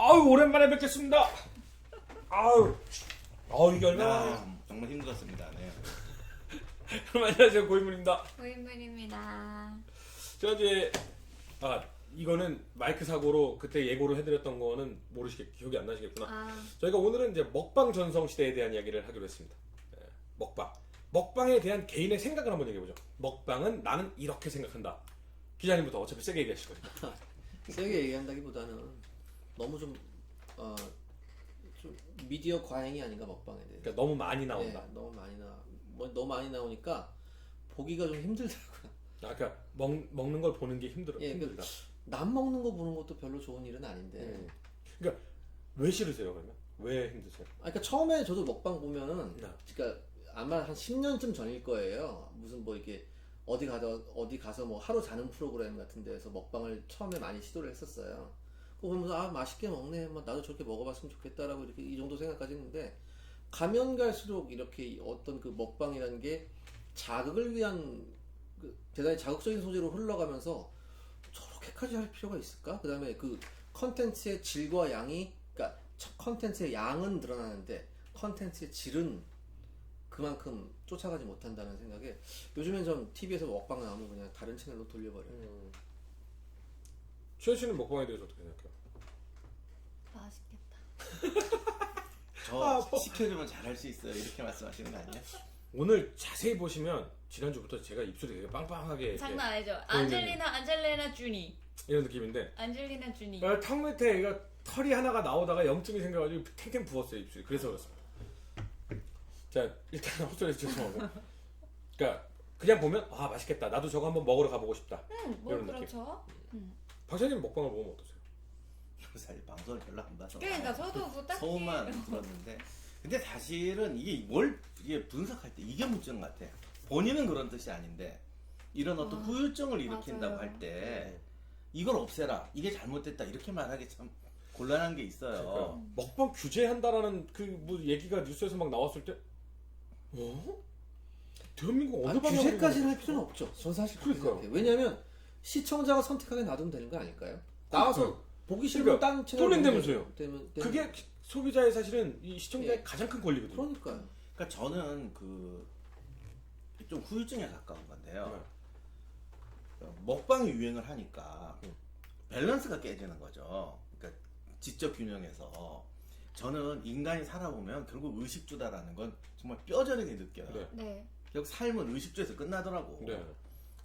아유 오랜만에 뵙겠습니다. 아유 이게 얼마나 정말 힘들었습니다. 네. 그럼 안녕하세요 고인물입니다. 고인물입니다. 제가 이제 이거는 마이크 사고로 그때 예고를 해드렸던 거는 기억이 안 나시겠구나. 저희가 오늘은 이제 먹방 전성 시대에 대한 이야기를 하기로 했습니다. 먹방에 대한 개인의 생각을 한번 얘기해보죠. 먹방은 나는 이렇게 생각한다. 기자님부터 어차피 세게 얘기하실 거니까. 세게 얘기한다기보다는 너무 좀 미디어 과잉이 아닌가 먹방에 대해서. 그러니까 너무 많이 나온다. 네, 너무 많이 나오니까 보기가 좀 힘들더라고요. 그러니까 먹는 걸 보는 게 힘들다. 그러니까 남 먹는 거 보는 것도 별로 좋은 일은 아닌데. 그러니까 왜 싫으세요 그러면? 왜 힘드세요? 그러니까 처음에 저도 먹방 보면은, 그러니까 아마 한 10년쯤 전일 거예요. 무슨 뭐 이렇게 어디 가서 뭐 하루 자는 프로그램 같은 데서 먹방을 처음에 많이 시도를 했었어요. 그거 보면서 맛있게 먹네, 뭐 나도 저렇게 먹어봤으면 좋겠다라고 이렇게 이 정도 생각까지 했는데, 가면 갈수록 이렇게 어떤 그 먹방이라는 게 자극을 위한 대단히 자극적인 소재로 흘러가면서 저렇게까지 할 필요가 있을까? 그 다음에 그 컨텐츠의 질과 양이, 그러니까 컨텐츠의 양은 늘어나는데 컨텐츠의 질은 그만큼 쫓아가지 못한다는 생각에 요즘엔 전 TV에서 먹방 나오면 그냥 다른 채널로 돌려버려요. 최현 씨는 먹방에 대해서 어떻게 생각해요? 맛있겠다. 저 시켜주면 잘할 수 있어요. 이렇게 말씀하시는 거 아니에요? 오늘 자세히 보시면 지난주부터 제가 입술이 되게 빵빵하게 이렇게 장난 아니죠? 보이는 안젤리나 주니. 이런 느낌인데 안젤리나 주니. 턱 밑에 이거 털이 하나가 나오다가 염증이 생겨가지고 탱탱 부었어요 입술이. 그래서 그렇습니다. 자 일단 헛소리 죄송하고 그러니까 그냥 보면 맛있겠다 나도 저거 한번 먹으러 가보고 싶다 이런 느낌. 그렇죠. 박사님 먹방을 보면 어떠세요? 사실 방송을 별로 안 봐서 그러니까 저도 뭐 딱히 소만 들었는데, 근데 사실은 이게 이게 분석할 때 이게 문제인 것 같아요. 본인은 그런 뜻이 아닌데 이런 어떤 후유증을 일으킨다고 맞아요. 할 때 이걸 없애라, 이게 잘못됐다 이렇게 말하기 참 곤란한 게 있어요. 그러니까 먹방 규제한다라는 그 뭐 얘기가 뉴스에서 막 나왔을 때 대한민국 어느 방향으로 규제까지는 할 필요는 없죠. 전 사실 그렇게 그러니까요. 생각해요. 왜냐하면 시청자가 선택하게 놔두면 되는 거 아닐까요? 나와서 보기 싫으면 그러니까 다른 채널 뚫린다면서요. 되면 그게 소비자의 사실은 이 시청자의 가장 큰 권리거든요. 그러니까요. 그러니까 저는 좀 후유증에 가까운 건데요. 먹방이 유행을 하니까 밸런스가 깨지는 거죠. 그러니까 지적 균형에서 저는 인간이 살아보면 결국 의식주다라는 건 정말 뼈저리게 느껴요. 네. 결국 삶은 의식주에서 끝나더라고. 네.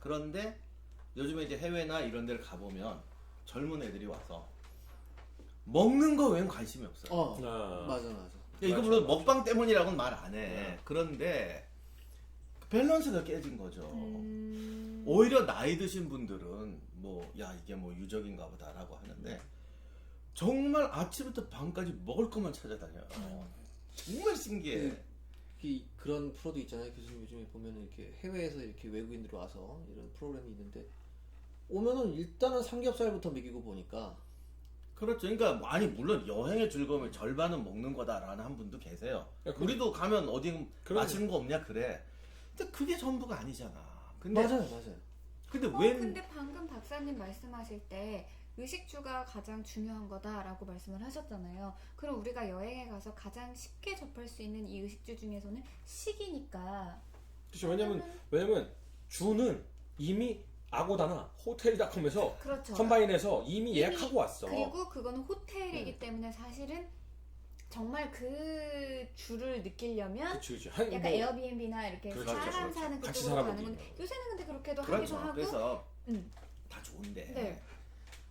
그런데 요즘에 이제 해외나 이런 데를 가보면 젊은 애들이 와서 먹는 거 외엔 관심이 없어요. 맞아. 이거 물론 먹방 때문이라고는 말 안 해. 그런데 밸런스가 깨진 거죠. 오히려 나이 드신 분들은 이게 유적인가 보다라고 하는데 정말 아침부터 밤까지 먹을 것만 찾아다녀요. 정말 신기해. 그런 프로도 있잖아요. 교수님 요즘에 보면 이렇게 해외에서 이렇게 외국인들이 와서 이런 프로그램이 있는데 오면은 일단은 삼겹살부터 먹이고 보니까. 그렇죠. 그러니까 물론 여행의 즐거움의 절반은 먹는 거다라는 한 분도 계세요. 우리도 가면 어디 맛있는 거 없냐 그래. 근데 그게 전부가 아니잖아. 근데 맞아요. 근데 근데 방금 박사님 말씀하실 때 의식주가 가장 중요한 거다라고 말씀을 하셨잖아요. 그럼 우리가 여행에 가서 가장 쉽게 접할 수 있는 이 의식주 중에서는 식이니까. 그렇죠. 왜냐면 주는 이미 아고다나 호텔닷컴에서 그렇죠. 컴바인해서 이미 예약하고 왔어. 그리고 그거는 호텔이기 때문에 사실은 정말 그 주를 느끼려면 그치. 약간 에어비앤비나 이렇게 그렇죠, 사람 그렇죠. 사는 같이 그쪽으로 가는 살아보기. 건데 요새는 근데 그렇게도 그렇죠. 하기도 하고. 그래서 다 좋은데 네.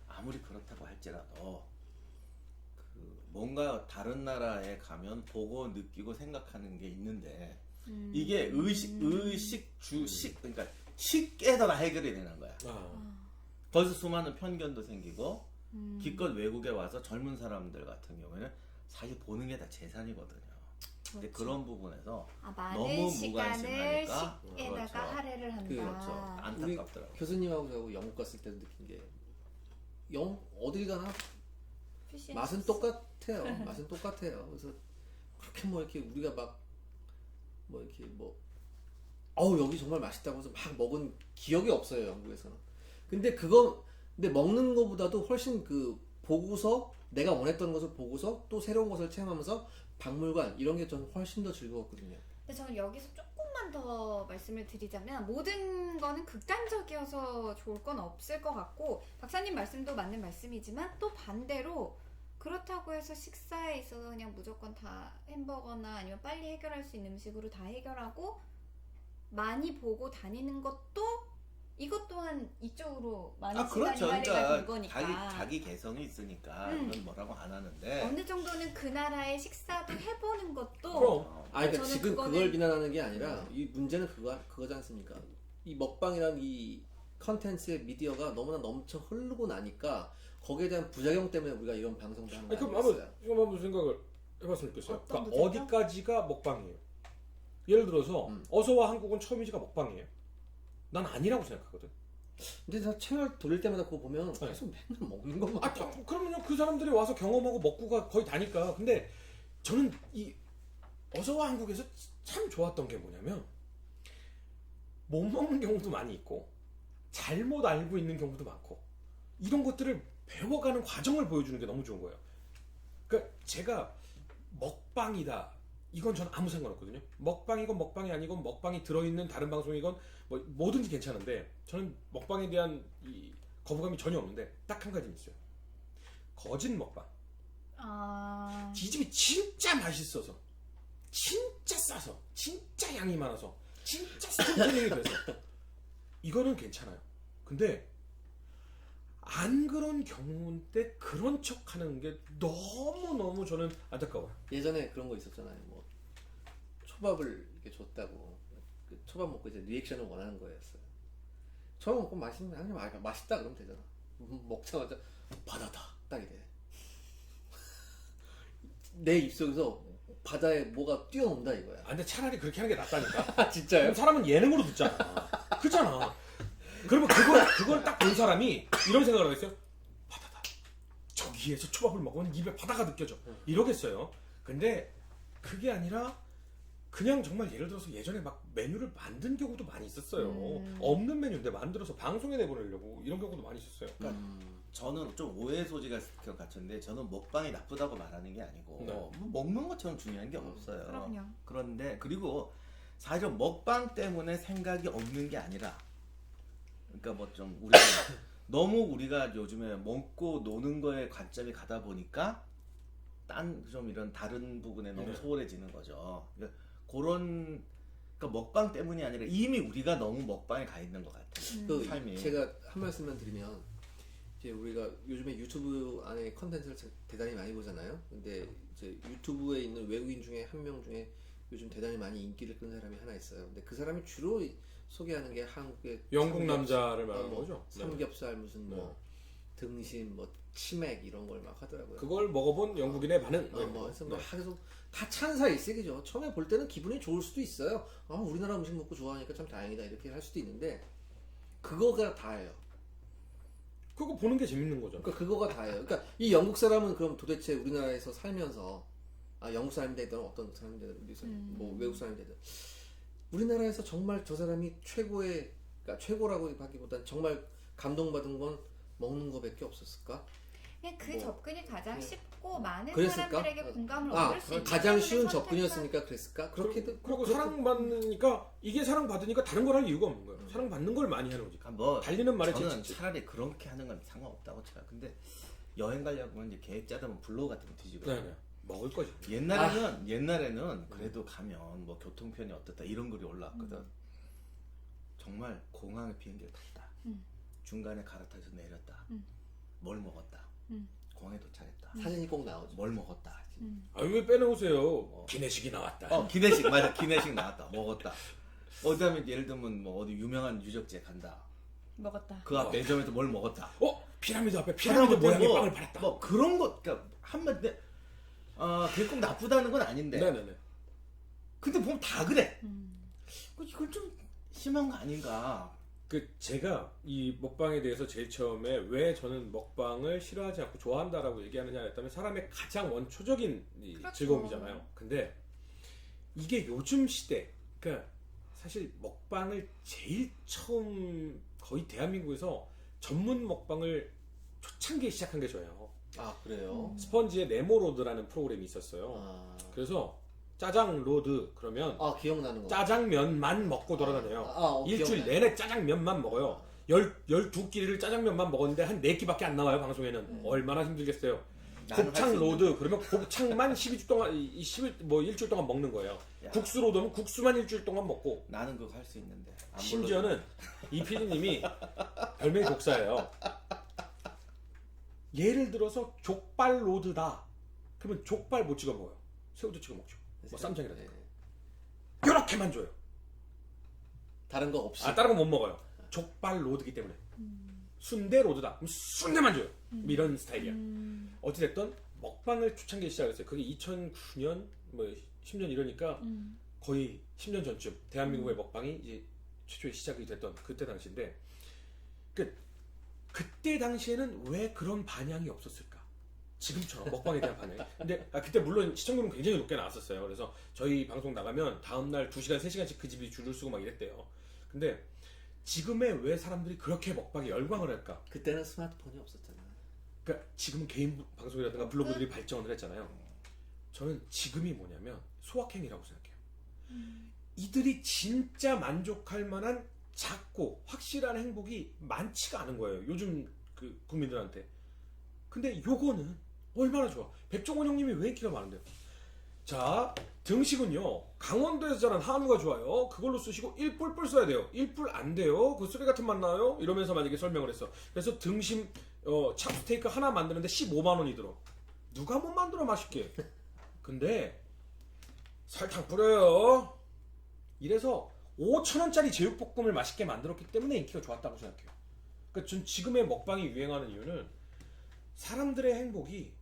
아무리 그렇다고 할지라도 뭔가 다른 나라에 가면 보고 느끼고 생각하는 게 있는데 이게 의식주식 그러니까 식에다가 해결이 되는 거야. 거기서 수많은 편견도 생기고 기껏 외국에 와서 젊은 사람들 같은 경우에는 사실 보는 게 다 재산이거든요. 근데 그런 부분에서 많은 너무 시간을 무관심하니까 식에다가 그렇죠. 할애를 한다. 그렇죠. 우리 안타깝더라고요. 교수님하고 저하고 영국 갔을 때도 느낀 게 어딜 가나 피쉬 맛은 똑같아요. 맛은 똑같아요. 그래서 그렇게 이렇게 우리가 여기 정말 맛있다고 해서 막 먹은 기억이 없어요, 영국에서는. 근데 먹는 거보다도 훨씬 보고서 내가 원했던 것을 보고서 또 새로운 것을 체험하면서 박물관 이런 게 저는 훨씬 더 즐거웠거든요. 근데 저는 여기서 조금만 더 말씀을 드리자면 모든 거는 극단적이어서 좋을 건 없을 것 같고 박사님 말씀도 맞는 말씀이지만 또 반대로 그렇다고 해서 식사에 있어서 그냥 무조건 다 햄버거나 아니면 빨리 해결할 수 있는 음식으로 다 해결하고 많이 보고 다니는 것도 이것 또한 이쪽으로 많이 그렇죠. 시간이 할애가 그러니까 된 거니까 자기 개성이 있으니까 그건 뭐라고 안 하는데 어느 정도는 그 나라의 식사도 해보는 것도 그럼. 그러니까 저는 지금 그거는- 그걸 비난하는 게 아니라 이 문제는 그거지 않습니까? 이 먹방이란 이 컨텐츠의 미디어가 너무나 넘쳐 흐르고 나니까 거기에 대한 부작용 때문에 우리가 이런 방송도 하는 거 그럼 아니겠어요? 이거 한번 생각을 해봤으면 좋겠어요. 어떤 그러니까 부작용? 어디까지가 먹방이에요? 예를 들어서 어서와 한국은 처음이지가 먹방이에요? 난 아니라고 생각하거든. 근데 다 채널 돌릴 때마다 그거 보면 네. 계속 맨날 먹는 것만 그러면요 그 사람들이 와서 경험하고 먹고가 거의 다니까. 근데 저는 이 어서와 한국에서 참 좋았던 게 뭐냐면 못 먹는 경우도 많이 있고 잘못 알고 있는 경우도 많고 이런 것들을 배워가는 과정을 보여주는 게 너무 좋은 거예요. 그러니까 제가 먹방이다 이건 저는 아무 상관없거든요. 먹방이건 먹방이 아니건 먹방이 들어있는 다른 방송이건 뭐 뭐든지 괜찮은데 저는 먹방에 대한 이 거부감이 전혀 없는데 딱 한 가지는 있어요. 거짓 먹방. 이 집이 진짜 맛있어서 진짜 싸서 진짜 양이 많아서 진짜 스토리텔링이 돼서 이거는 괜찮아요. 근데 안 그런 경우인데 그런 척하는 게 너무너무 저는 안타까워요. 예전에 그런 거 있었잖아요. 뭐 초밥을 이렇게 줬다고 그 초밥 먹고 이제 리액션을 원하는 거였어요. 초밥 먹고 맛있는 그냥 맛있다 그러면 되잖아. 먹자마자 바다다 딱 이래. 내 입속에서 바다에 뭐가 뛰어온다 이거야. 근데 차라리 그렇게 하는 게 낫다니까. 진짜요? 그럼 사람은 예능으로 듣잖아. 그렇잖아. 그러면 그걸 딱 본 사람이 이런 생각을 하겠어요. 바다다. 저기에서 초밥을 먹으면 입에 바다가 느껴져. 이러겠어요. 근데 그게 아니라 그냥 정말 예를 들어서 예전에 막 메뉴를 만든 경우도 많이 있었어요. 없는 메뉴인데 만들어서 방송에 내보내려고 이런 경우도 많이 있었어요. 그러니까 저는 좀 오해 소지가 있을 것 같은데 저는 먹방이 나쁘다고 말하는 게 아니고 네. 뭐 먹는 것처럼 중요한 게 없어요. 그럼요. 그런데 그리고 사실 먹방 때문에 생각이 없는 게 아니라 그러니까 뭐 좀 우리가 너무 우리가 요즘에 먹고 노는 거에 관점이 가다 보니까 딴 좀 이런 다른 부분에 너무 네. 소홀해지는 거죠. 그러니까 그런 그러니까 먹방 때문이 아니라 이미 우리가 너무 먹방에 가 있는 것 같아요. 그 삶이. 제가 한 말씀만 드리면 이제 우리가 요즘에 유튜브 안에 컨텐츠를 대단히 많이 보잖아요. 근데 이제 유튜브에 있는 외국인 중에 한 명 중에 요즘 대단히 많이 인기를 끈 사람이 하나 있어요. 근데 그 사람이 주로 소개하는 게 한국의 영국 남자를 말하는 뭐 거죠. 네. 삼겹살 무슨 뭐 등심 뭐 치맥 이런 걸 막 하더라고요. 그걸 먹어본 영국인의 반응. 뭐 해서 뭐 계속 다 찬사 일색이죠. 처음에 볼 때는 기분이 좋을 수도 있어요. 우리나라 음식 먹고 좋아하니까 참 다행이다 이렇게 할 수도 있는데 그거가 다예요. 그거 보는 게 재밌는 거죠. 그러니까 그거가 다예요. 그러니까 이 영국 사람은 그럼 도대체 우리나라에서 살면서 영국 사람이 되든 어떤 사람이 되든 뭐 외국 사람이 되든 우리나라에서 정말 저 사람이 최고의 그러니까 최고라고 하기보단 정말 감동받은 건 먹는 거밖에 없었을까? 그냥 그 뭐, 접근이 가장 네. 쉽고 많은 그랬을까? 사람들에게 공감을 얻을 수 있는 가장 쉬운 선택과- 접근이었으니까 그랬을까? 그렇게도 그리고 사랑받으니까 이게 사랑받으니까 다른 걸 할 이유가 없는 거예요. 사랑받는 걸 많이 하는 거지. 뭐 달리는 말에 저는 재밌지. 차라리 그렇게 하는 건 상관없다고 쳐요. 근데 여행 가려고 이제 계획 짜면 블로그 같은 거 뒤지고 네네. 먹을 거지. 옛날에는 그래도 가면 뭐 교통편이 어떻다 이런 글이 올라왔거든. 정말 공항에 비행기를 탔다. 중간에 갈아타서 내렸다. 뭘 먹었다. 공항에 도착했다. 사진이 꼭 나오죠. 뭘 먹었다. 왜 빼놓으세요? 기내식이 나왔다. 기내식 맞아. 기내식 나왔다. 먹었다. 그다음에 예를 들면 뭐 어디 유명한 유적지에 간다. 먹었다. 그 앞 매점에서 뭘 먹었다. 피라미드 앞에 피라미드 모양의 빵을 팔았다. 뭐 그런 것, 그러니까 한마디, 그게 꼭 나쁘다는 건 아닌데. 네네네. 근데 보면 다 그래. 이건 좀 심한 거 아닌가. 제가 이 먹방에 대해서 제일 처음에 왜 저는 먹방을 싫어하지 않고 좋아한다라고 얘기하느냐 했다면 사람의 가장 원초적인 이 그렇죠. 즐거움이잖아요. 근데 이게 요즘 시대, 그러니까 사실 먹방을 제일 처음 거의 대한민국에서 전문 먹방을 초창기에 시작한 게 저예요. 아 그래요? 스펀지의 네모로드라는 프로그램이 있었어요. 아, 그래서 짜장 로드 그러면 아 기억나는 거. 짜장면만 먹고 돌아다녀요. 일주일 기억나요. 내내 짜장면만 먹어요. 12끼를 짜장면만 먹었는데 한 4끼밖에 안 나와요, 방송에는. 얼마나 힘들겠어요. 나는 곱창 할수 로드 그러면 곱창만 12주 동안 11일 동안 먹는 거예요. 야. 국수 로드는 국수만 일주일 동안 먹고 나는 그거 할 수 있는데. 안 심지어는 이 PD님이 별명이 독사예요. 예를 들어서 족발 로드다. 그러면 족발 못 찍어 먹어요. 새우도 찍어 먹죠. 뭐 쌈장이라든가. 네. 이렇게만 줘요. 다른 거 없이. 아, 다른 건 못 먹어요. 족발 로드기 때문에. 순대 로드다. 그럼 순대만 줘요. 뭐 이런 스타일이야. 어찌됐든 먹방을 초창기에 시작했어요. 그게 2009년, 뭐 10년 이러니까 거의 10년 전쯤 대한민국의 먹방이 이제 최초에 시작이 됐던 그때 당시인데 그때 당시에는 왜 그런 반향이 없었을까? 지금처럼 먹방에 대한 반향이. 근데 그때 물론 시청률은 굉장히 높게 나왔었어요. 그래서 저희 방송 나가면 다음날 2시간, 3시간씩 그 집이 줄을 서고 막 이랬대요. 근데 지금에 왜 사람들이 그렇게 먹방에 열광을 할까? 그때는 스마트폰이 없었잖아요. 그러니까 지금은 개인 방송이라든가 블로그들이 발전을 했잖아요. 저는 지금이 뭐냐면 소확행이라고 생각해요. 이들이 진짜 만족할 만한 작고 확실한 행복이 많지가 않은 거예요. 요즘 그 국민들한테. 근데 요거는 얼마나 좋아. 백종원 형님이 왜 인기가 많은데요? 자, 등식은요. 강원도에서 자란 한우가 좋아요. 그걸로 쓰시고 1뿔 써야 돼요. 1뿔 안 돼요. 그 쓰레기 같은 맛 나요? 이러면서 만약에 설명을 했어. 그래서 등심 찹스테이크 하나 만드는데 15만 원이 들어. 누가 못 만들어 맛있게. 근데 설탕 뿌려요. 이래서 5,000원짜리 제육볶음을 맛있게 만들었기 때문에 인기가 좋았다고 생각해요. 그러니까 전 지금의 먹방이 유행하는 이유는 사람들의 행복이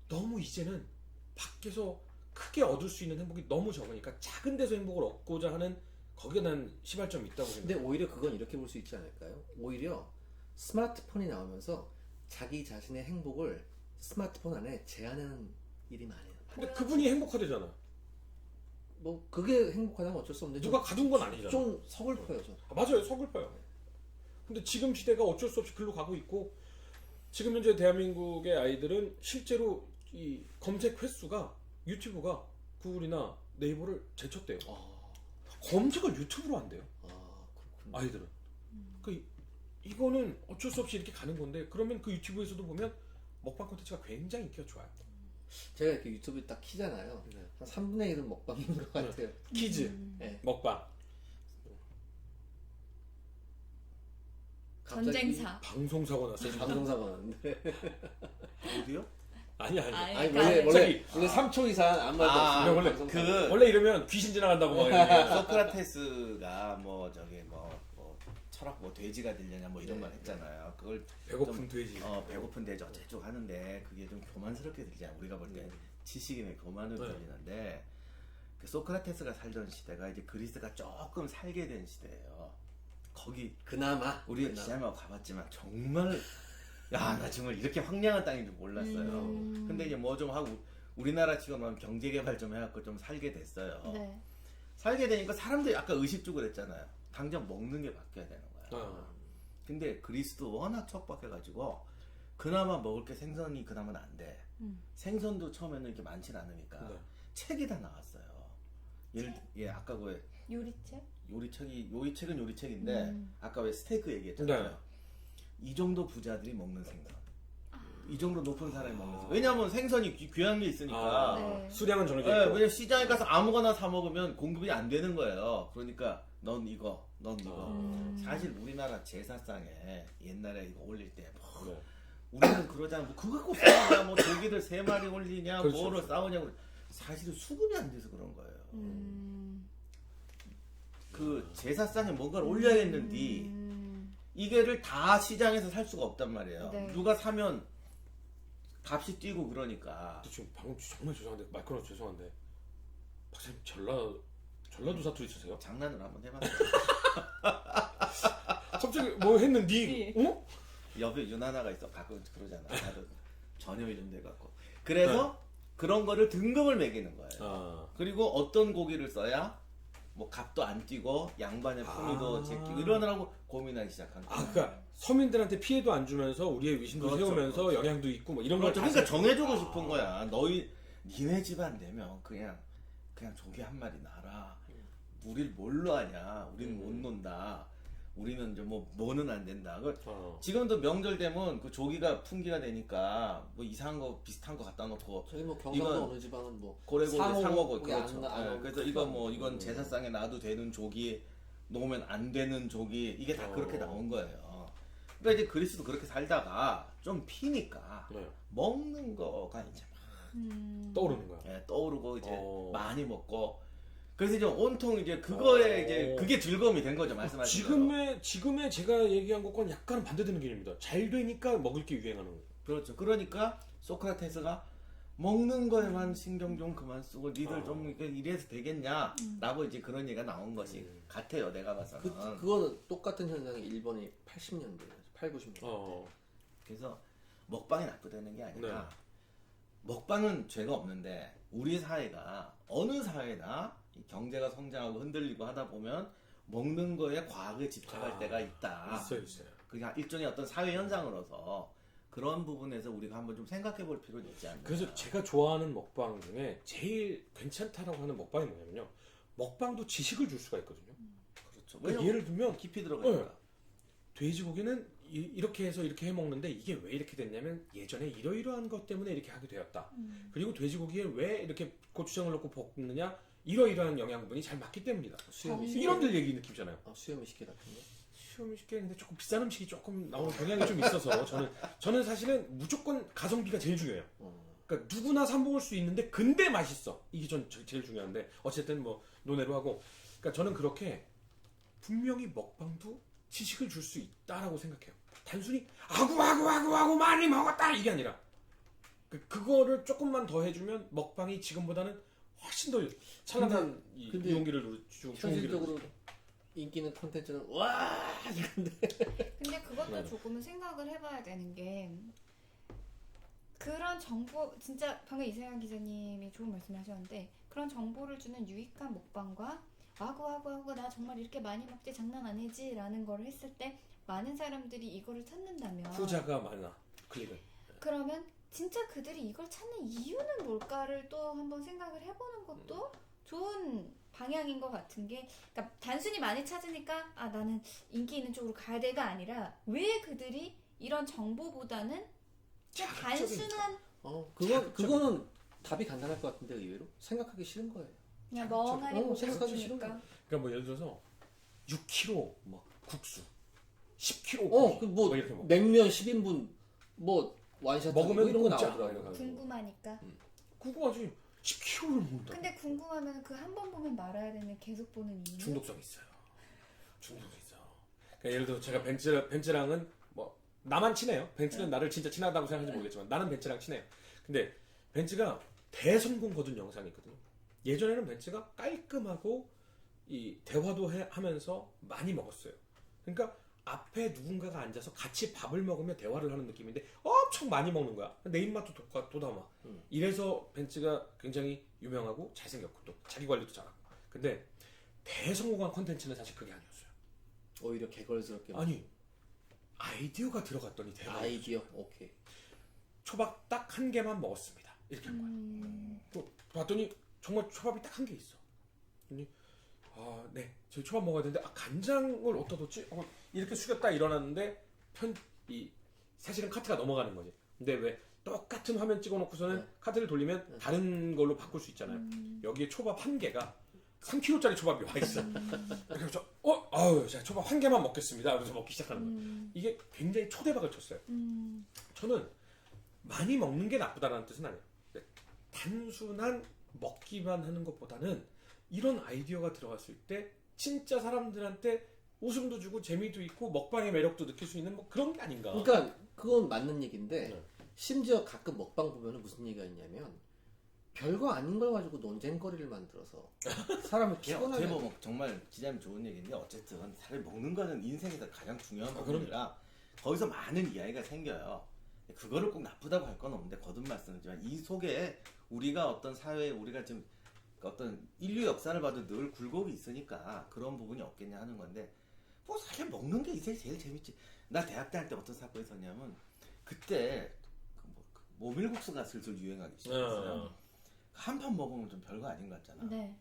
너무 이제는 밖에서 크게 얻을 수 있는 행복이 너무 적으니까 작은 데서 행복을 얻고자 하는 거기에 난 시발점이 있다고 근데 생각해요. 오히려 그건 이렇게 볼 수 있지 않을까요? 오히려 스마트폰이 나오면서 자기 자신의 행복을 스마트폰 안에 제한하는 일이 많아요. 근데 그분이 행복하대잖아. 뭐 그게 행복하다면 어쩔 수 없는데 누가 가둔 건 아니잖아. 좀 서글퍼요. 저. 맞아요, 서글퍼요. 근데 지금 시대가 어쩔 수 없이 글로 가고 있고 지금 현재 대한민국의 아이들은 실제로 이 검색 횟수가 유튜브가 구글이나 네이버를 제쳤대요. 검색을 유튜브로 한대요. 그렇군요. 아이들은. 이거는 어쩔 수 없이 이렇게 가는 건데 그러면 그 유튜브에서도 보면 먹방 콘텐츠가 굉장히 인기가 좋아요. 제가 이렇게 유튜브 딱 키잖아요. 한 3분의 1은 먹방인 것 같아요. 키즈, 네. 먹방. 전쟁사. 방송사고 났어요. 방송사고 났는데. 어디요? 아니. 아니 그러니까 원래 3초 이상 아무 말도 아, 없으면 원래 방송사고. 원래 이러면 귀신 지나간다고 막 이러는데. 소크라테스가 뭐 저기 뭐 철학 뭐 돼지가 되려냐 뭐 이런 말 했잖아요. 그걸 배고픈 좀, 돼지. 배고픈 돼지 어쩌고 하는데 그게 좀 교만스럽게 들리잖아요. 우리가 볼 때 지식인의 교만으로 들리는데 그 소크라테스가 살던 시대가 이제 그리스가 조금 살게 된 시대예요. 거기 그나마 우리가 기자님하고 가봤지만 정말 야 나 정말 이렇게 황량한 땅인 줄 몰랐어요. 근데 이제 뭐 좀 하고 우리나라 지금 경제 개발 좀 해갖고 좀 살게 됐어요. 네. 살게 되니까 사람들이 아까 의식주고 그랬잖아요. 당장 먹는 게 바뀌어야 되는 거야. 근데 그리스도 워낙 척박해가지고 그나마 먹을 게 생선이 그나마 안 돼. 생선도 처음에는 이렇게 많진 않으니까 네. 책이 다 나왔어요. 아까 그 요리책? 요리책은 요리책인데 아까 왜 스테이크 얘기했잖아요. 네. 이 정도 부자들이 먹는 생선. 이 정도 높은 사람이 먹는 생선. 왜냐면 생선이 귀한 게 있으니까. 네. 수량은 정해져 있고. 왜냐면 시장에 가서 아무거나 사 먹으면 공급이 안 되는 거예요. 그러니까 넌 이거. 사실 우리나라 제사상에 옛날에 이거 올릴 때 뭐, 네. 우리는 그러잖아. 뭐 그거 갖고 싸우냐, 뭐 고기를 3마리 올리냐, 그렇죠. 뭐를 싸우냐고. 사실은 수급이 안 돼서 그런 거예요. 그 제사상에 뭔가를 올려야겠는데 이게를 다 시장에서 살 수가 없단 말이에요. 네. 누가 사면 값이 뛰고 그러니까. 근데 지금 방금 정말 죄송한데 말 끊어서 죄송한데 박사님 전라도 사투리 쓰세요? 장난을 한번 해봤어요. 갑자기 뭐 했는데 어? 옆에 윤하나가 있어. 가끔 그러잖아. 나도 전혀 이런 데 갖고. 그래서 그런 거를 등급을 매기는 거예요. 그리고 어떤 고기를 써야 뭐 값도 안 뛰고 양반의 품위도 제끼고 이러느라고 고민하기 시작한 거예요. 그러니까 서민들한테 피해도 안 주면서 우리의 위신도 그렇죠, 세우면서 그렇죠. 영향도 있고 뭐 이런 그렇죠. 걸 그러니까 정해주고 싶은 거야. 니네 집안 되면 그냥 조개 한 마리 놔라. 우리를 뭘로 하냐? 우리는 못 논다. 우리는 이제 뭐는 안 된다. 지금도 명절 되면 그 조기가 풍기가 되니까 뭐 이상한 거 비슷한 거 갖다 놓고 저희 뭐 경상도 어느 지방은 뭐 고래고기 상어고 그게 안 그렇죠. 나- 안 그래서 이건 제사상에 놔도 되는 조기, 놓으면 안 되는 조기 이게 다 그렇게 나온 거예요. 그러니까 이제 그리스도 그렇게 살다가 좀 피니까 네. 먹는 거가 이제 떠오르는 거야. 떠오르고 이제 많이 먹고 그래서 이제 온통 이제 그거에 이제 그게 즐거움이 된 거죠. 말씀하신 대로. 지금의 제가 얘기한 것과는 약간 반대되는 개념입니다. 잘 되니까 먹을 게 유행하는 거예요. 그렇죠. 그러니까 소크라테스가 먹는 거에만 신경 좀 그만 쓰고 니들 좀 이래서 되겠냐 라고 이제 그런 얘기가 나온 것이 같아요. 내가 봐서는. 그거는 똑같은 현상이 일본이 80년대에 8, 90년대. 그래서 먹방이 나쁘다는 게 아니라 네. 먹방은 죄가 없는데 우리 사회가 어느 사회나 이 경제가 성장하고 흔들리고 하다 보면 먹는 거에 과하게 집착할 때가 있다. 있어요. 그게 일종의 어떤 사회 현상으로서 그런 부분에서 우리가 한번 좀 생각해 볼 필요는 있지 않나. 그래서 제가 좋아하는 먹방 중에 제일 괜찮다라고 하는 먹방이 뭐냐면요. 먹방도 지식을 줄 수가 있거든요. 그렇죠. 그러니까 예를 들면 깊이 들어가니까. 돼지고기는 이렇게 해서 이렇게 해 먹는데 이게 왜 이렇게 됐냐면 예전에 이러이러한 것 때문에 이렇게 하게 되었다. 그리고 돼지고기에 왜 이렇게 고추장을 넣고 볶느냐 이러이러한 영양분이 잘 맞기 때문이다. 이런들 얘기 느낌이잖아요. 수염이 식혜 같은 거. 수염이 쉽게 근데 조금 비싼 음식이 조금 나오는 경향이 좀 있어서 저는 사실은 무조건 가성비가 제일 중요해요. 그러니까 누구나 사 먹을 수 있는데 근데 맛있어. 이게 제일 중요한데 어쨌든 뭐 논외로 하고 그러니까 저는 그렇게 분명히 먹방도 지식을 줄 수 있다라고 생각해요. 단순히 아구 많이 먹었다 이게 아니라 그거를 조금만 더 해주면 먹방이 지금보다는 훨씬 더 찬란한 근데 유용기를 현실적으로 인기 있는 콘텐츠는 와 근데 그것도 네. 조금은 생각을 해봐야 되는 게 그런 정보 진짜 방금 이세영 기자님이 좋은 말씀하셨는데 그런 정보를 주는 유익한 먹방과 아구 나 정말 이렇게 많이 먹지 장난 아니지 라는 거를 했을 때 많은 사람들이 이거를 찾는다면 후자가 많아 클릭은. 그러면 진짜 그들이 이걸 찾는 이유는 뭘까를 또 한번 생각을 해보는 것도 좋은 방향인 것 같은 게 그러니까 단순히 많이 찾으니까 나는 인기 있는 쪽으로 가야 돼가 아니라 왜 그들이 이런 정보보다는 그냥 단순한 그거는 답이 간단할 것 같은데 의외로 생각하기 싫은 거예요. 그냥 멍하니 보고 생각하기 싫은 싶으니까 거야. 그러니까 뭐 예를 들어서 6kg 뭐 국수 10kg 고기 뭐 이렇게 먹어. 냉면 10인분 뭐 완샷 먹으면 이런 거 공짜 나오더라고요. 궁금하니까 궁금하지 10kg를 먹는다. 근데 궁금하면 그 한 번 보면 말아야 되는 계속 보는 이유 중독성 있어요. 중독성 있어. 그러니까 예를 들어 제가 벤츠랑은 뭐 나만 친해요. 벤츠는 나를 진짜 친하다고 생각하는지 모르겠지만 나는 벤츠랑 친해요. 근데 벤츠가 대성공 거둔 영상이 있거든요. 예전에는 벤츠가 깔끔하고 이 대화도 하면서 많이 먹었어요. 그러니까 앞에 누군가가 앉아서 같이 밥을 먹으며 대화를 하는 느낌인데 엄청 많이 먹는 거야. 내 입맛도 돋아. 이래서 벤츠가 굉장히 유명하고 잘생겼고 또 자기 관리도 잘하고. 근데 대성공한 콘텐츠는 사실 그게 아니었어요. 오히려 개걸스럽게 아니 아이디어가 들어갔더니 대박. 아이디어 오케이. 초밥 딱 한 개만 먹었습니다. 이렇게 한 거야. 또 봤더니 정말 초밥이 딱 한 개 있어. 근데 네, 저희 초밥 먹어야 되는데 간장을 어디다 뒀지? 이렇게 숙였다 일어났는데 사실은 카트가 넘어가는 거지. 근데 왜 똑같은 화면 찍어놓고서는 카트를 돌리면 다른 걸로 바꿀 수 있잖아요. 여기에 초밥 한 개가 3kg짜리 초밥이 와 있어. 그래서 자 초밥 한 개만 먹겠습니다. 그래서 먹기 시작하는 거예요. 이게 굉장히 초대박을 쳤어요. 저는 많이 먹는 게 나쁘다는 뜻은 아니에요. 단순한 먹기만 하는 것보다는 이런 아이디어가 들어갔을 때 진짜 사람들한테 웃음도 주고 재미도 있고 먹방의 매력도 느낄 수 있는 뭐 그런 게 아닌가. 그러니까 그건 맞는 얘기인데 네. 심지어 가끔 먹방 보면은 무슨 얘기가 있냐면 별거 아닌 걸 가지고 논쟁거리를 만들어서 사람을 어떻게 피곤하게 보면 정말 기자님 좋은 얘기인데 어쨌든 사실 먹는 거는 인생에서 가장 중요한 그럼요. 부분이라 거기서 많은 이야기가 생겨요. 그거를 꼭 나쁘다고 할 건 없는데 거듭 말씀드리지만 이 속에 우리가 어떤 사회에 우리가 지금 어떤 인류 역사를 봐도 늘 굴곡이 있으니까 그런 부분이 없겠냐 하는 건데 뭐 사실 먹는 게 이제 제일 재밌지. 나 대학 다닐 때 어떤 사건이 있었냐면 그때 모밀국수가 슬슬 유행하기 시작했어요. 한 판 먹으면 좀 별거 아닌 것 같잖아. 네.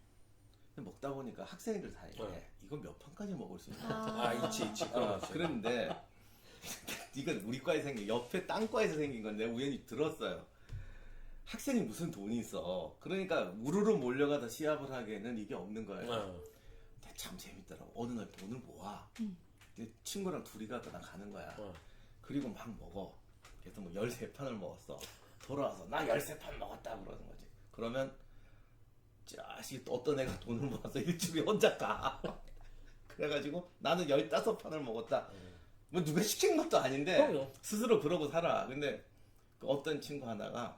근데 먹다 보니까 학생들 사이에 이거 몇 판까지 먹을 수 있나? 아 있지 그런 거 있지. 그런데 이건 우리 과에 생긴 옆에 딴 과에서 생긴 건데 우연히 들었어요. 학생이 무슨 돈이 있어. 그러니까 우르르 몰려가서 시합을 하기에는 이게 없는 거예요. 근데 참 재밌더라고. 어느 날 돈을 모아. 근데 친구랑 둘이 가거나 가는 거야. 그리고 막 먹어. 그래서 뭐 13판을 먹었어. 돌아와서 나 13판 먹었다 그러는 거지. 그러면 자식 어떤 애가 돈을 모아서 일주일에 혼자 가. 그래가지고 나는 15판을 먹었다. 뭐 누가 시킨 것도 아닌데 그럼요. 스스로 그러고 살아. 근데 그 어떤 친구 하나가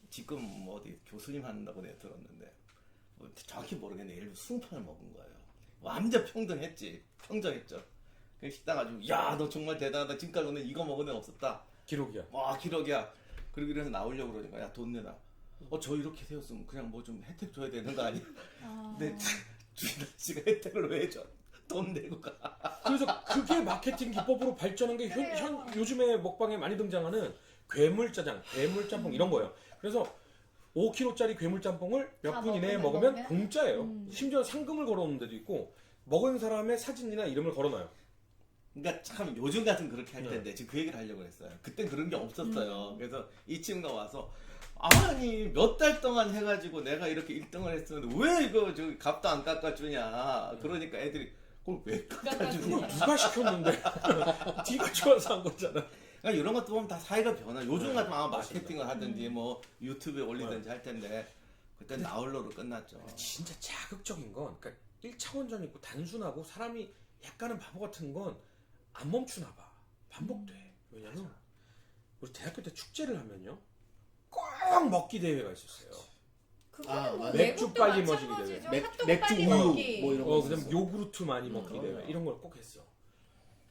지금 뭐 어디 교수님 한다고 내가 들었는데 뭐 정확히 모르겠는데 예를 들어 20판을 먹은 거예요. 완전 평등했지. 평정했죠. 그 식당 가지고 야 너 정말 대단하다. 지금까지는 이거 먹은 애 없었다. 기록이야. 와 기록이야. 그리고 이래서 나오려고 그러니까 야 돈 내놔. 저 이렇게 세웠으면 그냥 뭐 좀 혜택 줘야 되는 거 아니야? 근데 주인 아저씨가 혜택을 왜 줘? 돈 내고 가. 그래서 그게 마케팅 기법으로 발전한 게 요즘에 먹방에 많이 등장하는 괴물짜장, 괴물짬뽕 이런 거예요. 그래서 5kg짜리 괴물짬뽕을 몇 분 이내에 먹으면 공짜예요. 심지어 상금을 걸어놓는 데도 있고 먹은 사람의 사진이나 이름을 걸어놔요. 그러니까 참 요즘 같은 그렇게 할 텐데 지금 그 얘기를 하려고 했어요. 그땐 그런 게 없었어요. 그래서 이 친구가 와서 아니 몇 달 동안 해가지고 내가 이렇게 1등을 했으면 왜 이거 저 값도 안 깎아주냐. 그러니까 애들이 그걸 왜 깎아주냐. 누가 시켰는데? 네가 좋아서 한 거잖아. 그러니까 이런 것도 보면 다 사회가 변화. 요즘 같으면 아마 마케팅을 하든지 뭐 유튜브에 올리든지 할 텐데 그때 나홀로로 끝났죠. 진짜 자극적인 건 그러니까 1차원전 있고 단순하고 사람이 약간은 바보 같은 건 안 멈추나 봐. 반복돼. 왜냐면 우리 대학교 때 축제를 하면요. 꼭 먹기 대회가 있었어요. 그거는 뭐 맥주 외국도 빨리 머시기 마찬가지죠. 대회. 핫도그 맥주 빨리 우유 먹기. 뭐 이런 거 그다음 있었어. 요구르트 많이 먹기 대회 이런 걸 꼭 했어.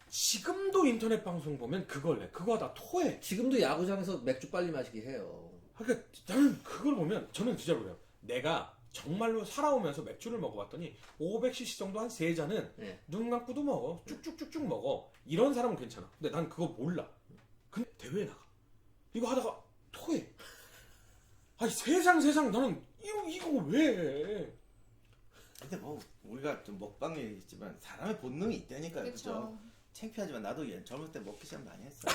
지금도 인터넷 방송 보면 그걸 해. 그거 하다 토해. 지금도 야구장에서 맥주 빨리 마시기 해요. 그러니까 나는 그걸 보면 저는 진짜로 그래요. 내가 정말로 살아오면서 맥주를 먹어봤더니 500cc 정도 한 3잔은 네. 눈 감고도 먹어. 쭉쭉쭉쭉 먹어. 이런 사람은 괜찮아. 근데 난 그거 몰라. 근데 대회에 나가. 이거 하다가 토해. 아니 세상 나는 이거 왜 해? 근데 뭐 우리가 좀 먹방 얘기했지만 사람의 본능이 있다니까요. 그죠? 창피하지만 나도 젊을 때 먹기 시작 많이 했어.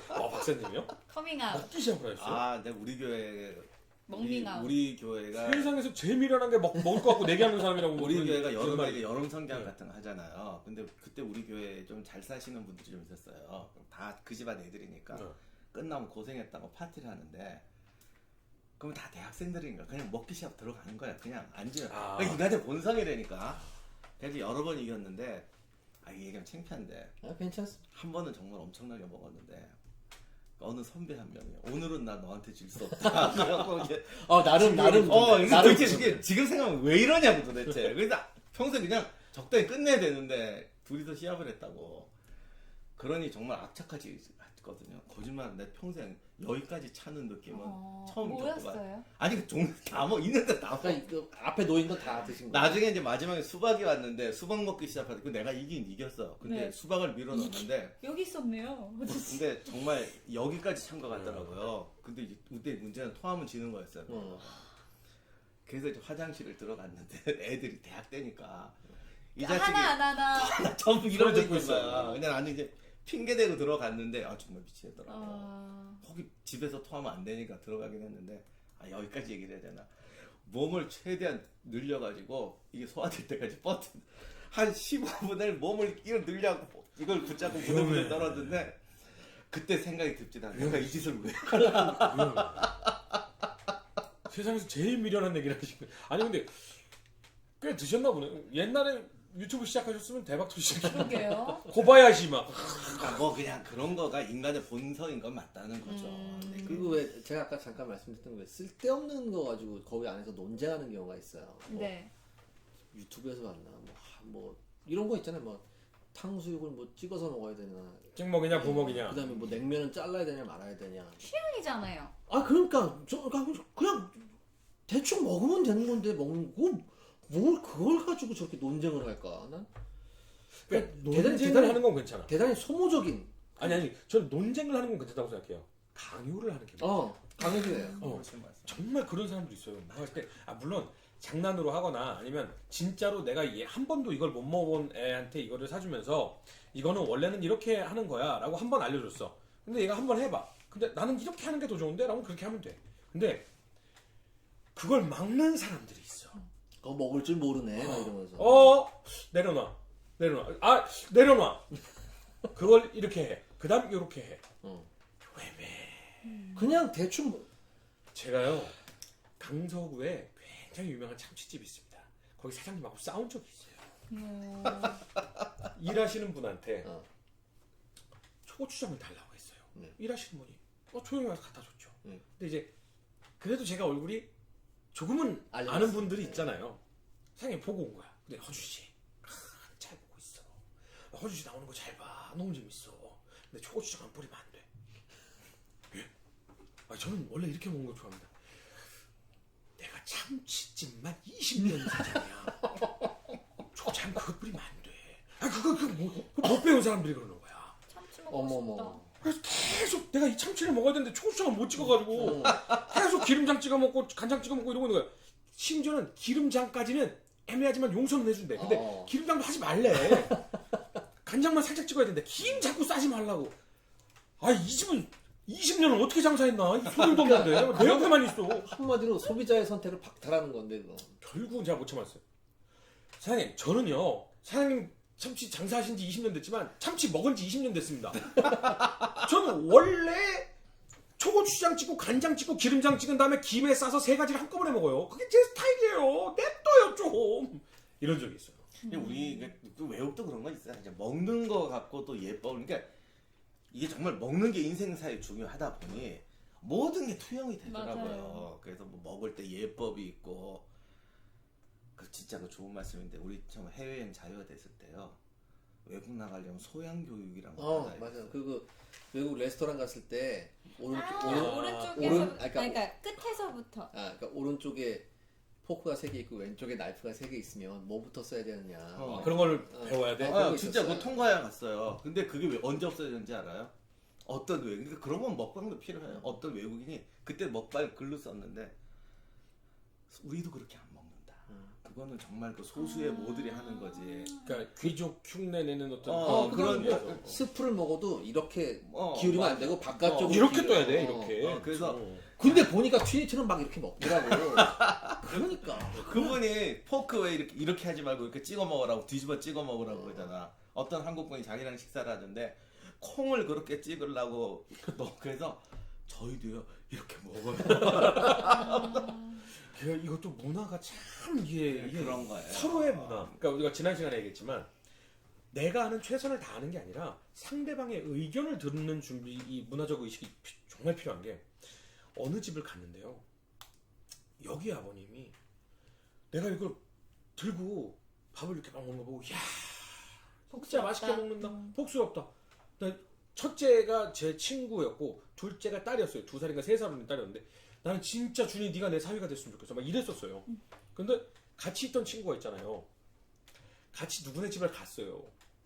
박사님이요? 커밍아웃. 먹기 시작을 했어요? 아, 내가 우리 교회 먹밍아웃. 우리 교회가 세상에서 제일 미련한 게 먹을 것 같고 내기하는 사람이라고. 우리 교회가 그런 여름에 말이. 여름 성장 네. 같은 거 하잖아요. 근데 그때 우리 교회에 좀 잘 사시는 분들이 좀 있었어요. 다 그 집안 애들이니까 네. 끝나면 고생했다고 파티를 하는데 그러면 다 대학생들이니까 그냥 먹기 시작 들어가는 거야. 그냥 앉으면 인간의 본성이라니까. 그래서 여러 번 이겼는데 이 얘기하면 창피한데 괜찮습니다. 한 번은 정말 엄청나게 먹었는데 어느 선배 한 명이 오늘은 나 너한테 질 수 없다. 그래갖고 이제 나름 도대체 지금 생각하면 왜 이러냐고 도대체. 그래서 평소에 그냥 적당히 끝내야 되는데 둘이서 시합을 했다고. 그러니 정말 악착하지거든요. 거짓말 내 평생 여기까지 차는 느낌은 처음 겪어봐요. 뭐였어요? 아니 다 있는데 다 먹. 그러니까 그 앞에 놓인 건 다 드신 거예요. 나중에 이제 마지막에 수박이 왔는데 수박 먹기 시작하다. 내가 이겼어. 근데 네. 수박을 밀어넣었는데 여기 있었네요. 근데 정말 여기까지 찬 것 같더라고요. 근데 이제 그때 문제는 토하면 지는 거였어요. 그래서 이제 화장실을 들어갔는데 애들이 대학 때니까 이 자식이 하나 전부 이러고 듣고 있는 거야. 근데 나는 이제 핑계대고 들어갔는데 정말 미치겠더라고요. 거기 집에서 토하면 안 되니까 들어가긴 했는데 여기까지 얘기를 해야 되나. 몸을 최대한 늘려가지고 이게 소화될 때까지 한 15분을 몸을 이걸 붙잡고 부들부들 떨었는데 그때 생각이 듭니다. 내가 이 짓을 왜 세상에서 제일 미련한 얘기를 하시고. 아니 근데 꽤 드셨나 보네. 옛날에 유튜브 시작하셨으면 대박 터지셨겠네. 그러게요. 고바야시마. 그러니까 뭐 그냥 그런 거가 인간의 본성인 건 맞다는 거죠. 네, 그리고 왜 제가 아까 잠깐 말씀드렸던 게 쓸데없는 거 가지고 거기 안에서 논쟁하는 경우가 있어요. 네. 유튜브에서 봤나 뭐 이런 거 있잖아요. 뭐 탕수육을 뭐 찍어서 먹어야 되나, 찍먹이냐 부먹이냐. 그다음에 뭐 냉면은 잘라야 되냐 말아야 되냐. 취향이잖아요. 그러니까 그냥 대충 먹으면 되는 건데 먹는 뭘 그걸 가지고 저렇게 논쟁을 할까? 난 그러니까 대단히 논쟁을 하는 건 괜찮아. 대단히 소모적인. 아니 저는 논쟁을 하는 건 괜찮다고 생각해요. 강요를 하는 게 강요해요. 정말 그런 사람도 있어요. 뭐 할 때 물론 장난으로 하거나 아니면 진짜로 내가 한 번도 이걸 못 먹어본 애한테 이거를 사주면서 이거는 원래는 이렇게 하는 거야 라고 한 번 알려줬어. 근데 얘가 한 번 해봐. 근데 나는 이렇게 하는 게 더 좋은데? 라고 그렇게 하면 돼. 근데 그걸 막는 사람들이 있어. 그거 먹을 줄 모르네 막 이러면서. 내려놔. 내려놔. 그걸 이렇게 해. 그 다음 이렇게 해. 왜? 그냥 대충 제가요 강서구에 굉장히 유명한 참치집이 있습니다. 거기 사장님하고 싸운 적이 있어요. 일하시는 분한테 초고추장을 달라고 했어요. 네. 일하시는 분이 조용히 와서 갖다 줬죠. 근데 이제 그래도 제가 얼굴이 조금은 아는 분들이 있잖아요. 사장님 보고 온 거야. 근데 허주씨 잘 보고 있어. 허주씨 나오는 거 잘 봐. 너무 재밌어. 근데 초고추장 안 뿌리면 안 돼. 예? 저는 원래 이렇게 먹는 거 좋아합니다. 내가 참치집만 20년 사장이야. 초장 그거 뿌리면 안 돼. 그거 못 배운 사람들이 그러는 거야. 참치 먹고 싶다. 그래서 계속 내가 이 참치를 먹어야 되는데 초고추장을 못 찍어가지고 계속 기름장 찍어 먹고 간장 찍어 먹고 이러고 있는 거야. 심지어는 기름장까지는 애매하지만 용서는 해준대. 근데 기름장도 하지 말래. 간장만 살짝 찍어야 되는데 김 자꾸 싸지 말라고. 이 집은 20년을 어떻게 장사했나? 소리도 없는데 내 옆에만 있어. 한마디로 소비자의 선택을 박탈하는 건데 그거. 결국은 제가 못 참았어요. 사장님 저는요 사장님 참치 장사하신 지 20년 됐지만 참치 먹은 지 20년 됐습니다. 저는 원래 초고추장 찍고 간장 찍고 기름장 찍은 다음에 김에 싸서 세 가지를 한꺼번에 먹어요. 그게 제 스타일이에요. 냅둬요 좀. 이런 적이 있어요. 우리 외국도 그런 거 있어요. 이제 먹는 거 갖고도 예뻐. 그러니까 이게 정말 먹는 게 인생사에 중요하다 보니 모든 게 투영이 되더라고요. 맞아요. 그래서 뭐 먹을 때 예법이 있고 진짜 그 좋은 말씀인데 우리 처음 해외여행 자유화 됐을 때요. 외국 나가려면 소양 교육이란 거 맞아요. 그 외국 레스토랑 갔을 때 오른쪽에서 그러니까 끝에서부터. 그러니까 오른쪽에 포크가 3개 있고 왼쪽에 나이프가 3개 있으면 뭐부터 써야 되느냐. 그런 걸 배워야 돼. 진짜 그거 통과해야 갔어요. 근데 그게 언제 없어졌는지 알아요? 어떤 외국, 그러니까 그런 건 먹방도 필요해요. 어떤 외국인이 그때 먹방 글로 썼는데 우리도 그렇게 안 먹는다. 그거는 정말 그 소수의 모들이 하는 거지. 그러니까 귀족 흉내 내는 어떤 그런 스프를 먹어도 이렇게 기울이면 안 되고 바깥쪽으로 이렇게 떠야 돼. 이렇게. 그래서 근데 보니까 트위치는 막 이렇게 먹더라고. 그러니까 그분이 포크 왜 이렇게 하지 말고 이렇게 찍어 먹으라고 뒤집어 찍어 먹으라고 그러잖아. 어떤 한국분이 자기랑 식사를 하는데 콩을 그렇게 찍으려고 그래서 저희도요 이렇게 먹어요. 이것도 문화가 참 이게 그런 거예요. 서로의 문화. 그러니까 우리가 지난 시간에 얘기했지만 내가 하는 최선을 다하는 게 아니라 상대방의 의견을 듣는 준비, 이 문화적 의식이 정말 필요한 게 어느 집을 갔는데요. 여기 아버님이 내가 이걸 들고 밥을 이렇게 막 먹는 거 보고 야 진짜 맛있게 먹는다. 복스럽다. 첫째가 제 친구였고 둘째가 딸이었어요. 2살인가 3살 어린 딸이었는데 나는 진짜 준이 네가 내 사위가 됐으면 좋겠어. 막 이랬었어요. 근데 같이 있던 친구가 있잖아요. 같이 누구네 집을 갔어요.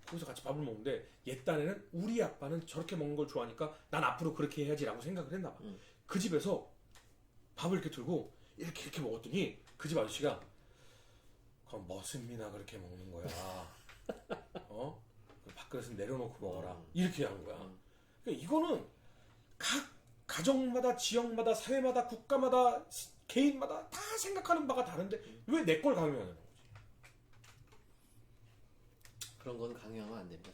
거기서 같이 밥을 먹는데 얘 딴에는 우리 아빠는 저렇게 먹는 걸 좋아하니까 난 앞으로 그렇게 해야지라고 생각을 했나 봐. 그 집에서 밥을 이렇게 들고 이렇게 먹었더니 그 집 아저씨가 그럼 머슴이나 그렇게 먹는 거야. 밥그릇은 내려놓고 먹어라. 이렇게 한 거야. 그러니까 이거는 각 가정마다 지역마다 사회마다 국가마다 개인마다 다 생각하는 바가 다른데 왜 내 걸 강요하는 거지? 그런 건 강요하면 안 됩니다.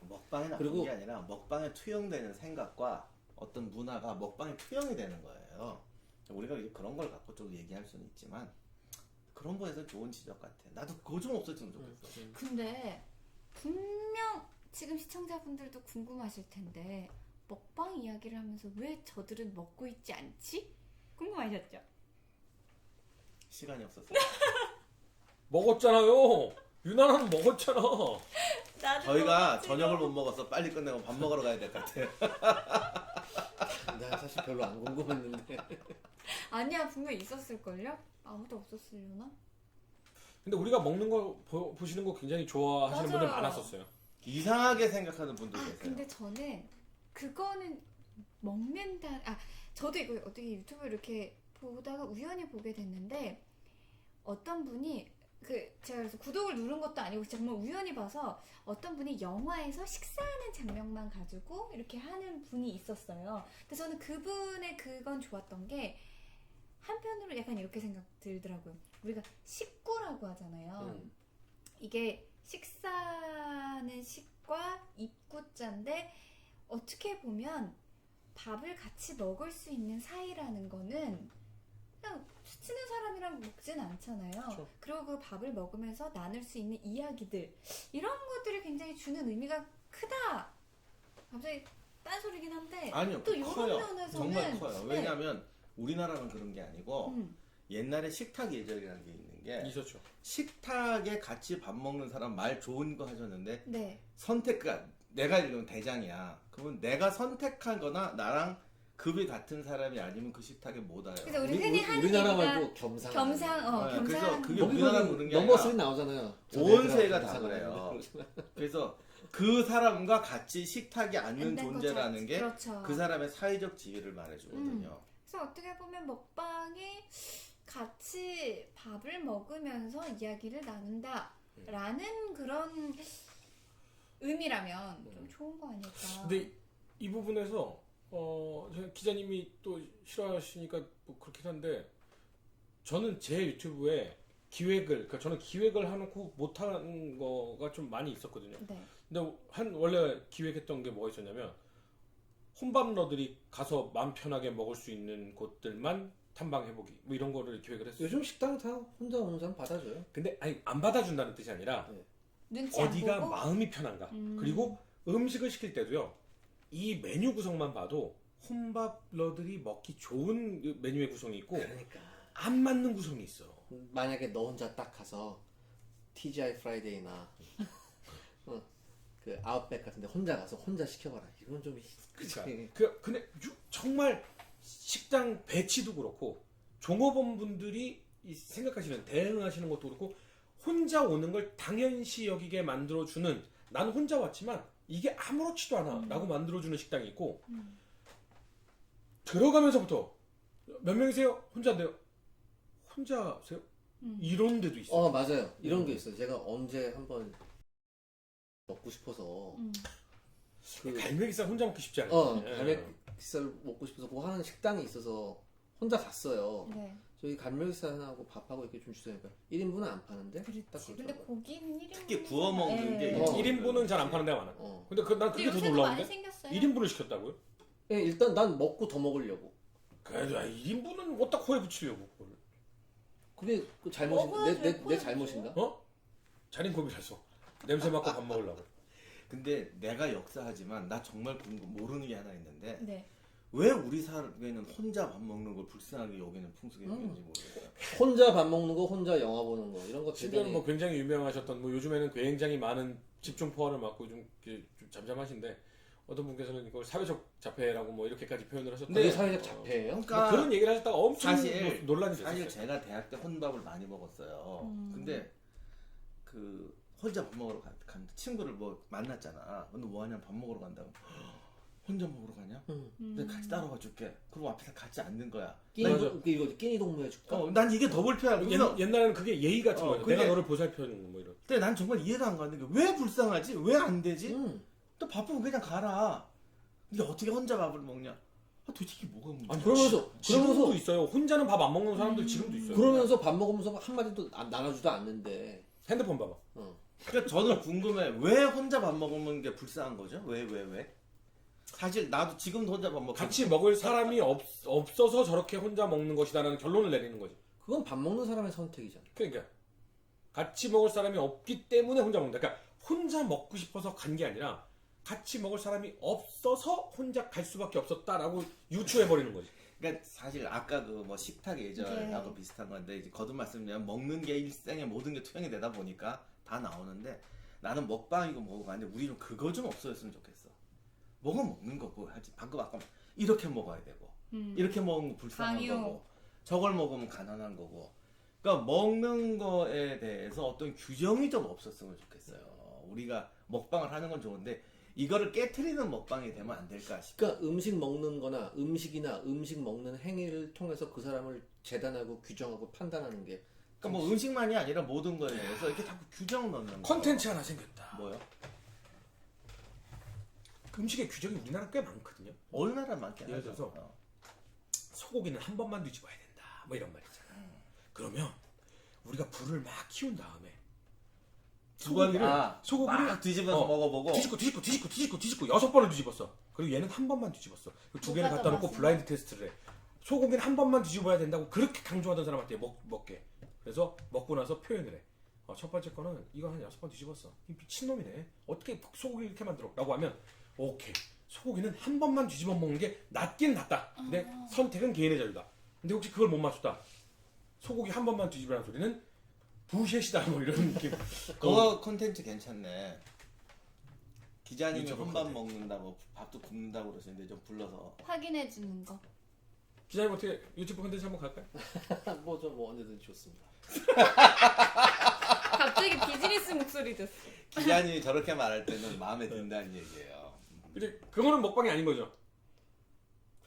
먹방이 나쁜 게 아니라 먹방에 투영되는 생각과 어떤 문화가 먹방에 투영이 되는 거예요. 우리가 그런 걸 갖고 좀 얘기할 수는 있지만 그런 거에서 좋은 지적 같아. 나도 그거 좀 없어지면 좋겠어. 근데 분명 지금 시청자분들도 궁금하실 텐데 먹방 이야기를 하면서 왜 저들은 먹고 있지 않지? 궁금하셨죠? 시간이 없었어요. 먹었잖아요. 유나는 먹었잖아. 저희가 저녁을 못 먹어서 빨리 끝내고 밥 먹으러 가야 될 것 같아요. 나 사실 별로 안 궁금했는데. 아니야, 분명 있었을걸요? 아무도 없었으려나? 근데 우리가 먹는 거 보시는 거 굉장히 좋아하시는 분들 맞아요. 많았었어요. 이상하게 생각하는 분도 계세요. 근데 저는 그거는 저도 이거 어떻게 유튜브 이렇게 보다가 우연히 보게 됐는데 어떤 분이 제가 그래서 구독을 누른 것도 아니고 정말 우연히 봐서 어떤 분이 영화에서 식사하는 장면만 가지고 이렇게 하는 분이 있었어요. 근데 저는 그분의 그건 좋았던 게 한편으로 약간 이렇게 생각 들더라고요. 우리가 식구라고 하잖아요. 이게 식사는 식과 입구자인데 어떻게 보면 밥을 같이 먹을 수 있는 사이라는 거는 그냥 스치는 사람이랑 먹진 않잖아요. 그렇죠. 그리고 그 밥을 먹으면서 나눌 수 있는 이야기들 이런 것들이 굉장히 주는 의미가 크다. 갑자기 딴소리긴 한데 아니요, 또 이런 커요. 면에서는 정말 커요. 네. 왜냐하면 우리나라는 그런 게 아니고 옛날에 식탁 예절이라는 게 있는 게 있었죠. 식탁에 같이 밥 먹는 사람 말 좋은 거 하셨는데 네. 내가 이런 대장이야. 그러면 내가 선택한 거나 나랑 급이 같은 사람이 아니면 그 식탁에 못 와요. 그래서 우리 흔히 하는 우리나라 얘기가 말고 겸상. 네, 그래서 그게 여기는 우리나라 그런 게 넘버 아니라 3 나오잖아요. 온 세계가 다 겸상하는 그래요. 거. 그래서 그 사람과 같이 식탁에 앉는 앉는 것 존재라는 게 그 그렇죠. 사람의 사회적 지위를 말해주거든요. 그래서 어떻게 보면 먹방이 같이 밥을 먹으면서 이야기를 나눈다라는 그런 의미라면 좀 좋은 거 아닐까. 근데 이 부분에서 기자님이 또 싫어하시니까 뭐 그렇긴 한데 저는 제 유튜브에 그러니까 저는 기획을 해놓고 못하는 거가 좀 많이 있었거든요. 네. 근데 원래 기획했던 게 뭐가 있었냐면 혼밥러들이 가서 마음 편하게 먹을 수 있는 곳들만 탐방해보기 뭐 이런 거를 기획을 했어요. 요즘 식당 다 혼자 오는 사람 받아줘요. 근데 아니 안 받아준다는 뜻이 아니라 눈치 안 어디가 보고? 마음이 편한가. 그리고 음식을 시킬 때도요. 이 메뉴 구성만 봐도 혼밥러들이 먹기 좋은 그 메뉴의 구성이 있고 그러니까 안 맞는 구성이 있어. 만약에 너 혼자 딱 가서 TGI 프라이데이나 그 아웃백 같은데 혼자 가서 혼자 시켜봐라. 이건 좀 근데 정말 식당 배치도 그렇고 종업원분들이 생각하시는 대응하시는 것도 그렇고 혼자 오는 걸 당연시 여기게 만들어주는 난 혼자 왔지만 이게 아무렇지도 않아 라고 만들어주는 식당이 있고 들어가면서부터 몇 명이세요? 혼자인데요? 혼자세요? 이런 데도 있어요. 맞아요. 이런 게 있어요. 제가 언제 한번 먹고 싶어서 갈매기살 혼자 먹기 쉽지 않아요. 갈매기살 먹고 싶어서 뭐 하는 식당이 있어서 혼자 갔어요. 네. 저희 갈매기살 하나하고 밥하고 이렇게 좀 주세요. 1인분은 안 파는데? 그렇지. 근데 고기는 1인분. 특히 구워 먹는 게 1인분은 잘 안 파는 데가 많아. 근데 난 그게 더 요새도 많이 놀라운데? 생겼어요. 1인분을 시켰다고요? 예, 일단 난 먹고 더 먹으려고. 그래도 1인분은 어디다 코에 붙이려고 그걸. 그게 그 내 잘못인가? 자린 고기 샀어. 냄새 맡고 밥 먹으려고. 근데 내가 역사하지만 나 정말 모르는 게 하나 있는데 네. 왜 우리 사회는 혼자 밥 먹는 걸 불쌍하게 여기는 풍습이 있는지 모르겠어요. 혼자 밥 먹는 거, 혼자 영화 보는 거 이런 거 심지어는 뭐 굉장히 유명하셨던 뭐 요즘에는 굉장히 많은 집중 포화를 맞고 좀 잠잠하신데 어떤 분께서는 이걸 사회적 자폐라고 뭐 이렇게까지 표현을 하셨던데 그게 사회적 자폐예요? 그러니까 그런 얘기를 하셨다가 엄청 사실 논란이 됐어요. 사실 제가 대학 때 혼밥을 많이 먹었어요. 근데 그 혼자 밥 먹으러 간 친구를 뭐 만났잖아. 근데 뭐 하냐 밥 먹으러 간다고. 혼자 먹으러 가냐? 내가 같이 따라와 줄게. 그럼 앞에서 같이 앉는 거야. 이거 끼니 동무 해줄까? 난 이게 더 불편해. 옛날에는 그게 예의 같은 거예요. 근데- 내가 너를 보살펴주는 뭐 이런. 근데 난 정말 이해가 안 가는 게 왜 불쌍하지? 왜 안 되지? 또 바쁘면 그냥 가라. 근데 어떻게 혼자 밥을 먹냐? 도대체 이게 뭐가 문제야? 아니, 그러면서 지금도 있어요. 혼자는 밥 안 먹는 사람들 지금도 있어요. 그러면서 밥 먹으면서 한마디도 나눠주도 않는데. 핸드폰 봐봐. 그러니까 저는 궁금해. 왜 혼자 밥 먹는 게 불쌍한 거죠? 왜? 사실 나도 지금도 혼자 밥 먹고 같이 먹을 사람이 없어서 저렇게 혼자 먹는 것이다라는 결론을 내리는 거지. 그건 밥 먹는 사람의 선택이잖아. 그러니까 같이 먹을 사람이 없기 때문에 혼자 먹는다. 그러니까 혼자 먹고 싶어서 간 게 아니라 같이 먹을 사람이 없어서 혼자 갈 수밖에 없었다라고 유추해 버리는 거지. 그러니까 사실 아까 그 뭐 식탁 예절하고 비슷한 건데 이제 거듭 말씀드리면 먹는 게 일생의 모든 게 투영이 되다 보니까 다 나오는데 나는 먹방이고 뭐고 하는데 우리 좀 그거 좀 없어졌으면 좋겠어. 먹는 거고 하지. 방금 아까 이렇게 먹어야 되고 이렇게 먹는 거 불쌍한 강요. 거고 저걸 먹으면 가난한 거고. 그러니까 먹는 거에 대해서 어떤 규정이 좀 없었으면 좋겠어요. 우리가 먹방을 하는 건 좋은데 이거를 깨트리는 먹방이 되면 안 될까 싶어요. 그러니까 음식 먹는 거나 음식이나 음식 먹는 행위를 통해서 그 사람을 재단하고 규정하고 판단하는 게 그러니까 뭐 음식만이 아니라 모든 거에 대해서 이렇게 자꾸 규정 넣는 거. 컨텐츠 하나 생겼다. 뭐요? 음식의 규정이 우리나라 꽤 많거든요. 얼마나 많게 예를 들어서 소고기는 한 번만 뒤집어야 된다. 뭐 이런 말 있잖아. 그러면 우리가 불을 막 키운 다음에 소고기를 막 뒤집어서 먹어보고 뒤집고 6번을 뒤집었어. 그리고 얘는 한 번만 뒤집었어. 그리고 두 개를 갖다 놓고 블라인드 테스트를 해. 소고기는 한 번만 뒤집어야 된다고 그렇게 강조하던 사람한테 먹게. 그래서 먹고 나서 표현을 해. 첫 번째 거는 이거 한 6번 뒤집었어. 이 미친놈이네. 어떻게 소고기 이렇게 만들어? 라고 하면 오케이. 소고기는 한 번만 뒤집어 먹는 게 낫긴 낫다. 근데 선택은 개인의 자유다. 근데 혹시 그걸 못 맞췄다. 소고기 한 번만 뒤집으라는 소리는 부시시다 뭐 이런 느낌. 그거 콘텐츠 괜찮네. 기자님이 유튜브 혼밥 먹는다고 밥도 굽는다고 그러시는데 좀 불러서 확인해 주는 거. 기자님 어떻게 유튜브 콘텐츠 한번 갈까요? 뭐 언제든지 좋습니다. 갑자기 비즈니스 목소리 됐어. 기자님이 저렇게 말할 때는 마음에 든다는 얘기예요. 근데 그거는 먹방이 아닌 거죠.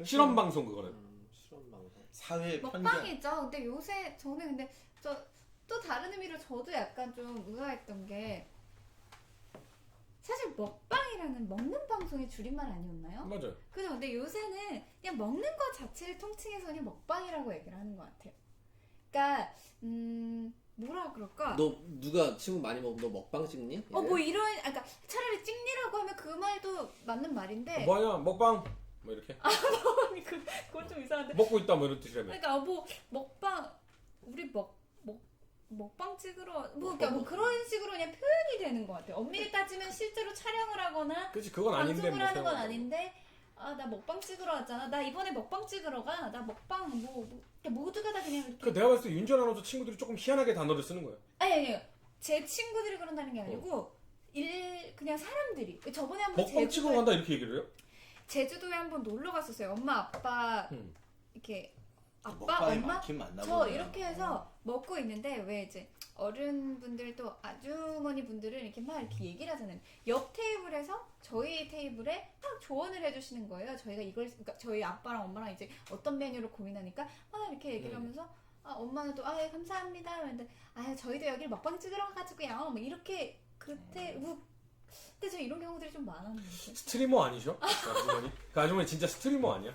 실험 방송 그거는. 실험 방송. 사회 편견. 먹방이죠. 근데 요새 저는 근데 또 다른 의미로 저도 약간 좀 의아했던 게 사실 먹방이라는 먹는 방송의 줄임말 아니었나요? 맞아요. 그죠? 근데 요새는 그냥 먹는 것 자체를 통칭해서 그냥 먹방이라고 얘기를 하는 것 같아요. 그러니까 뭐라 그럴까? 너 누가 친구 많이 먹으면 너 먹방 찍니? 뭐 이런 그러니까 차라리 찍니라고 하면 그 말도 맞는 말인데 뭐야 먹방 뭐 이렇게 그건 좀 이상한데. 먹고 있다 뭐 이런 뜻이라면. 그러니까 뭐 먹방 우리 먹방 찍으러 그러니까 뭐 그런 식으로 그냥 표현이 되는 것 같아요. 엄밀히 따지면 실제로 촬영을 하거나 그렇지 그건 아닌데 방송을 뭐 하는 건 생각하고. 아닌데 나 먹방 찍으러 왔잖아. 나 이번에 먹방 찍으러 가. 나 먹방 그러니까 모두가 다 그냥 그 내가 봤을 때 윤전 아나운서 친구들이 조금 희한하게 단어를 쓰는 거예요. 아니 제 친구들이 그런다는 게 아니고 그냥 사람들이 저번에 한번 먹방 찍으러 간다 이렇게 얘기를 해요? 제주도에 한번 놀러 갔었어요. 엄마 아빠 이렇게 아빠 먹방이 엄마 많긴 많나 저 보네요. 이렇게 해서 먹고 있는데 왜 이제 어른분들 또 아주머니 분들은 이렇게 막 이렇게 얘기를 하잖아요. 옆 테이블에서 저희 테이블에 막 조언을 해주시는 거예요. 저희가 그러니까 저희 아빠랑 엄마랑 이제 어떤 메뉴를 고민하니까 이렇게 얘기를 하면서 엄마는 또 예, 감사합니다. 그런데 저희도 여기 먹방 찍으러 가가지고요. 뭐 이렇게 그때 근데 저 이런 경우들이 좀 많았는데. 스트리머 아니셔? 그 아주머니? 그 아주머니 진짜 스트리머 아니야?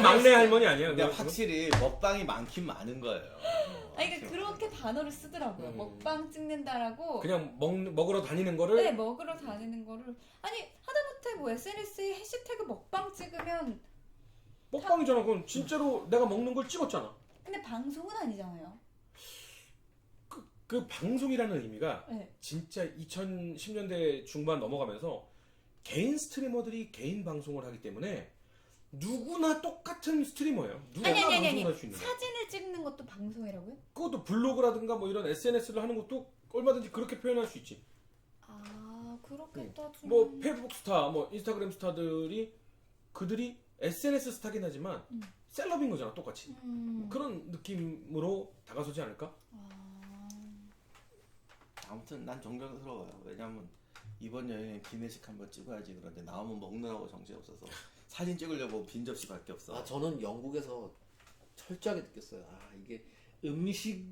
막내 할머니 아니야? 근데 그거? 확실히 먹방이 많긴 많은 거예요. 그러니까 그렇게 단어를 쓰더라고요. 먹방 찍는다라고. 그냥 먹으러 다니는 거를 네, 먹으러 다니는 거를 하다못해 뭐 SNS에 해시태그 먹방 찍으면 먹방이잖아. 그건 진짜로 내가 먹는 걸 찍었잖아. 근데 방송은 아니잖아요. 그 방송이라는 의미가 네. 진짜 2010년대 중반 넘어가면서 개인 스트리머들이 개인 방송을 하기 때문에 누구나 똑같은 스트리머예요. 누구나 방송을 할 수 있는 거예요. 사진을 찍는 것도 방송이라고요? 그것도 블로그라든가 뭐 이런 SNS를 하는 것도 얼마든지 그렇게 표현할 수 있지. 그렇겠다. 뭐 페이스북 스타, 뭐 인스타그램 스타들이 그들이 SNS 스타긴 하지만 셀럽인 거잖아, 똑같이. 그런 느낌으로 다가서지 않을까? 아무튼 난 존경스러워요. 왜냐면 이번 여행에 기내식 한번 찍어야지 그런데 나오면 먹느라고 정신 없어서 사진 찍으려고 빈 접시밖에 없어. 저는 영국에서 철저하게 느꼈어요. 이게 음식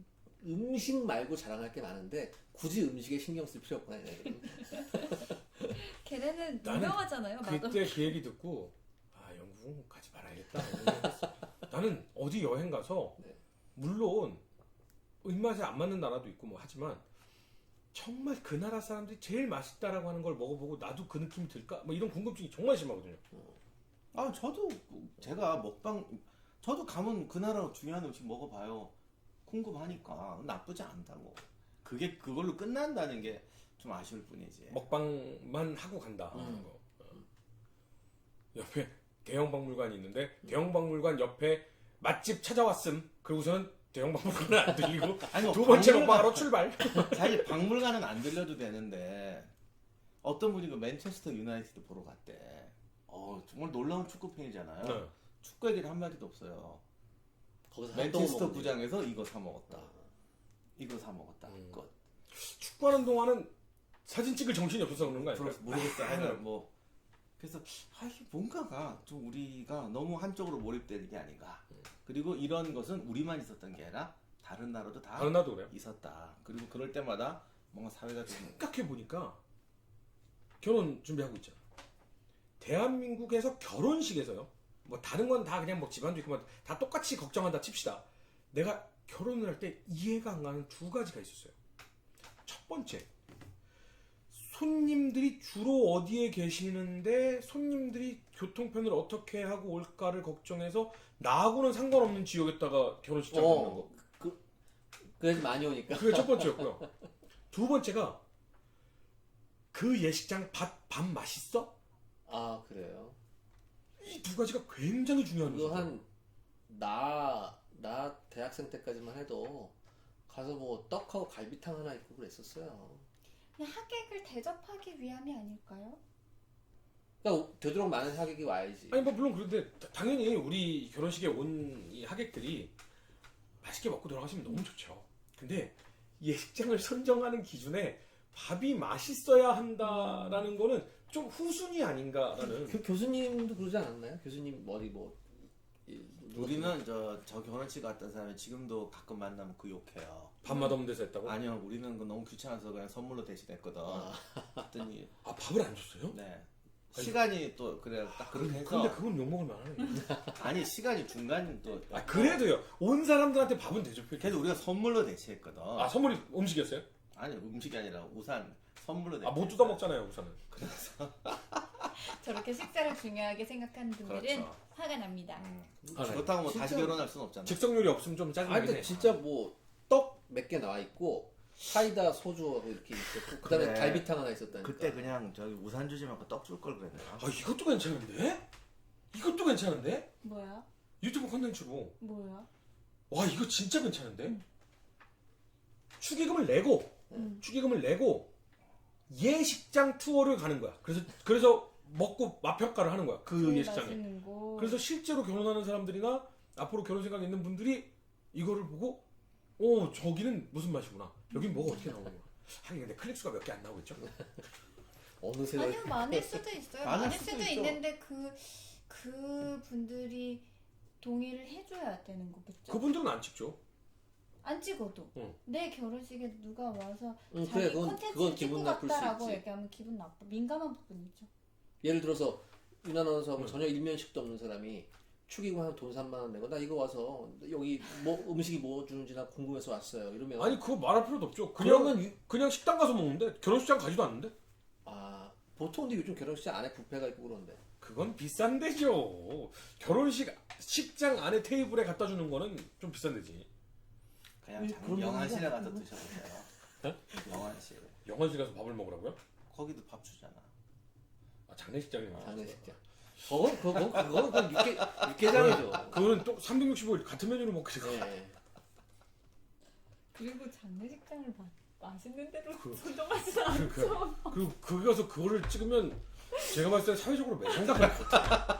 말고 자랑할 게 많은데 굳이 음식에 신경 쓸 필요 없구나. 걔네는 나는 유명하잖아요. 그때 그 얘기 듣고 영국은 가지 말아야겠다. 나는 어디 여행 가서 물론 입맛에 안 맞는 나라도 있고 뭐 하지만 정말 그 나라 사람들이 제일 맛있다라고 하는 걸 먹어보고 나도 그 느낌이 들까? 뭐 이런 궁금증이 정말 심하거든요. 저도 제가 저도 가면 그 나라 중요한 음식 먹어봐요. 궁금하니까 나쁘지 않다고. 그걸로 끝난다는 게 좀 아쉬울 뿐이지. 먹방만 하고 간다. 옆에 대형 박물관이 있는데 대형 박물관 옆에 맛집 찾아왔음. 그리고서는 대형 박물관은 안 들리고 두 번째 먹방하러 출발. 사실 박물관은 안 들려도 되는데 어떤 분이 그 맨체스터 유나이티드 보러 갔대. 정말 놀라운 축구 팬이잖아요. 축구 얘기를 한마디도 없어요. 거기서 맨체스터 구장에서 이거 사 먹었다. 이거 사 먹었다. 끝. 축구하는 동안은 사진 찍을 정신이 없어서 그런 거 아닐까요? 모르겠어. 하여간 뭐 그래서 이게 뭔가가 좀 우리가 너무 한쪽으로 몰입되는 게 아닌가. 그리고 이런 것은 우리만 있었던 게 아니라 다른 나라도 다 다른 나라도 그래요. 있었다. 그리고 그럴 때마다 뭔가 사회가 좀 생각해 보니까 결혼 준비하고 있잖아. 대한민국에서 결혼식에서요. 뭐 다른 건 다 그냥 뭐 집안도 있고 다 똑같이 걱정한다 칩시다. 내가 결혼을 할 때 이해가 안 가는 두 가지가 있었어요. 첫 번째, 손님들이 주로 어디에 계시는데 손님들이 교통편을 어떻게 하고 올까를 걱정해서 나하고는 상관없는 지역에다가 결혼식장 잡는 거. 그래서 많이 오니까. 그게 첫 번째였고요. 두 번째가 그 예식장 밥 맛있어? 아 그래요. 이 두 가지가 굉장히 중요한 그거 거죠. 나 대학생 때까지만 해도 가서 뭐 떡하고 갈비탕 하나 있고 그랬었어요. 그냥 하객을 대접하기 위함이 아닐까요? 그러니까 되도록 많은 하객이 와야지. 아니 뭐 물론 그런데 당연히 우리 결혼식에 온 이 하객들이 맛있게 먹고 돌아가시면 너무 좋죠. 근데 예식장을 선정하는 기준에 밥이 맛있어야 한다라는 거는 좀 후순위 아닌가라는. 그 교수님도 그러지 않았나요? 교수님 어디 뭐 우리는 저 결혼식 갔던 사람이 지금도 가끔 만나면 그 욕해요. 밥맛 없는 데서 했다고? 아니요, 우리는 그 너무 귀찮아서 그냥 선물로 대신했거든. 그랬더니 밥을 안 줬어요? 네. 시간이 또 그래 딱 그렇게 해서 근데 그건 욕먹을 만하네. 아니 시간이 중간 또 그래도요. 온 사람들한테 밥은 대접해. 그래도 우리가 선물로 대체했거든. 선물이 음식이었어요? 아니 음식이 아니라 우산 선물로 대체. 못 뜯어 먹잖아요 우산은. 저렇게 식사를 중요하게 생각하는 분들은 그렇죠. 화가 납니다. 그렇다고 뭐 다시 결혼할 수는 없잖아. 즉석요리 없으면 좀 아니 짜증나긴 근데 해. 진짜 뭐 떡 몇 개 나와 있고 사이다 소주하고 이렇게 있었고 그다음에 그래. 갈비탕 하나 있었다니까. 그때 그냥 저기 우산 주지 말고 떡 줄 걸 그랬나? 이것도 괜찮은데? 이것도 괜찮은데? 뭐야? 유튜브 컨텐츠로. 뭐야? 와 이거 진짜 괜찮은데? 축의금을 내고 예식장 투어를 가는 거야. 그래서 먹고 맛평가를 하는 거야. 그 예식장에. 맛있는 거. 그래서 실제로 결혼하는 사람들이나 앞으로 결혼 생각 있는 분들이 이거를 보고 저기는 무슨 맛이구나. 여긴 뭐가 어떻게 나오는구나. 하긴 근데 클릭수가 몇 개 안 나오고 있죠. 어느 세대 아니요, 많을 수도 있어요. 많을 많을 수도 수도 있죠. 있는데 그 분들이 동의를 해줘야 되는 거겠죠. 그분들은 안 찍죠. 안 찍어도 응. 내 결혼식에 누가 와서 그래, 자기 그건 컨텐츠를 찍고 기분 나쁠 수 갔다라고 있지. 얘기하면 기분 나빠. 민감한 부분이죠. 예를 들어서 윤 아나운서하고 전혀 일면식도 없는 사람이 축의금 한 돈 3만 원 내고 나 이거 와서 여기 뭐 음식이 뭐 주는지 나 궁금해서 왔어요. 이러면 아니 그거 말할 필요도 없죠. 그러면 그냥 식당 가서 먹는데 결혼식장 가지도 않는데? 보통 근데 요즘 결혼식 안에 뷔페가 있고 그런데 그건 비싼 데죠. 결혼식 식장 안에 테이블에 갖다 주는 거는 좀 비싼 데지. 그냥 그런 영안실에 거 가서 드셔보세요. 영안실. 영화실 가서 밥을 먹으라고요? 거기도 밥 주잖아. 장례식장이 장례식장. 그건 육개장이죠. 그거는 또 365일 같은 메뉴를 먹게 되고. 네. 그리고 장례식장을 맛있는 데로 그- 선정하지 않죠. 그리고 거기 가서 그거를 찍으면 제가 봤을 때 사회적으로 매장당할 것 같아요.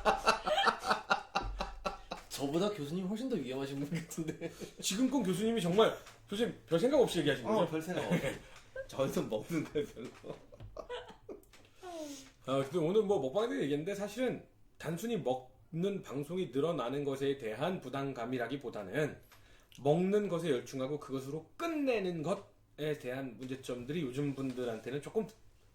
저보다 교수님 훨씬 더 위험하신 분 같은데. 지금 건 교수님이 정말 교수님 별 생각 없이 얘기하신 거죠? 별 생각 없어. 저희도 먹는 거에 별로. 근데 오늘 뭐 먹방에 대해 얘기했는데 사실은 단순히 먹는 방송이 늘어나는 것에 대한 부담감이라기보다는 먹는 것에 열중하고 그것으로 끝내는 것에 대한 문제점들이 요즘 분들한테는 조금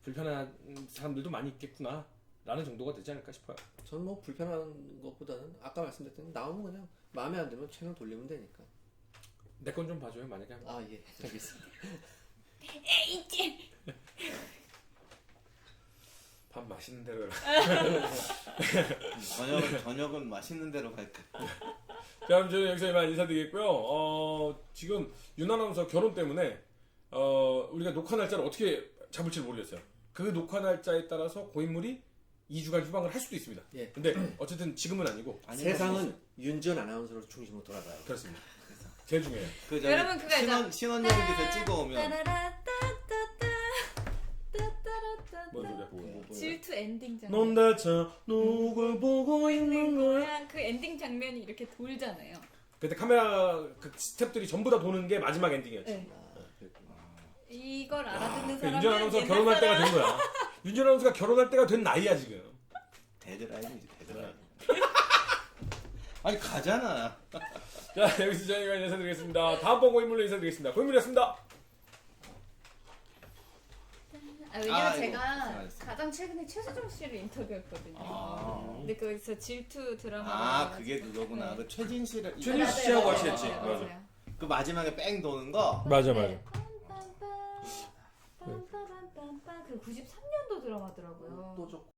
불편한 사람들도 많이 있겠구나 라는 정도가 되지 않을까 싶어요. 저는 뭐 불편한 것보다는 아까 말씀드렸던 나오면 그냥 마음에 안 들면 채널 돌리면 되니까. 내 건 좀 봐줘요 만약에 예, 알겠습니다. 에이지. 밥 맛있는 대로 해라. 저녁은 맛있는 데로 갈까. 자 그럼 저는 여기서 이만 인사드리겠고요. 지금 윤 아나운서 결혼 때문에 우리가 녹화 날짜를 어떻게 잡을지 모르겠어요. 그 녹화 날짜에 따라서 고인물이 2주간 휴방을 할 수도 있습니다. 예. 근데 어쨌든 지금은 아니고 세상은 윤지원 아나운서로 중심으로 돌아가요. 그렇습니다. 제일 중요해요. 여러분 그거 알죠? 신혼여행기에서 찍어오면 뭔 소리야? 질투 엔딩 장면. 넌 대체 누굴 보고 있는 거야? 그 엔딩 장면이 이렇게 돌잖아요. 그때 카메라 그 스탭들이 전부 다 도는 게 마지막 엔딩이었지. 네. 아, 그랬구나. 이걸 알아듣는 그 사람은 윤전 아나운서 옛날 결혼할 때가 사람. 된 거야. 윤전 아나운서가 결혼할 때가 된 나이야 지금. 데드라인이지 데드라인. 아니 가잖아. 자 여기서 저희가 인사드리겠습니다. 다음번 고인물로 인사드리겠습니다. 고인물이었습니다. 왜냐면 아이고, 제가 고생하셨습니다. 가장 최근에 최수종 씨를 인터뷰했거든요. 아. 근데 거기서 질투 드라마. 아 그게 그거구나. 그 최진 씨를 최진 씨하고 같이 했지. 맞아요. 그 마지막에 뺑 도는 거. 맞아 네. 빰빰빰 그 93년도 드라마더라고요. 또 좋고.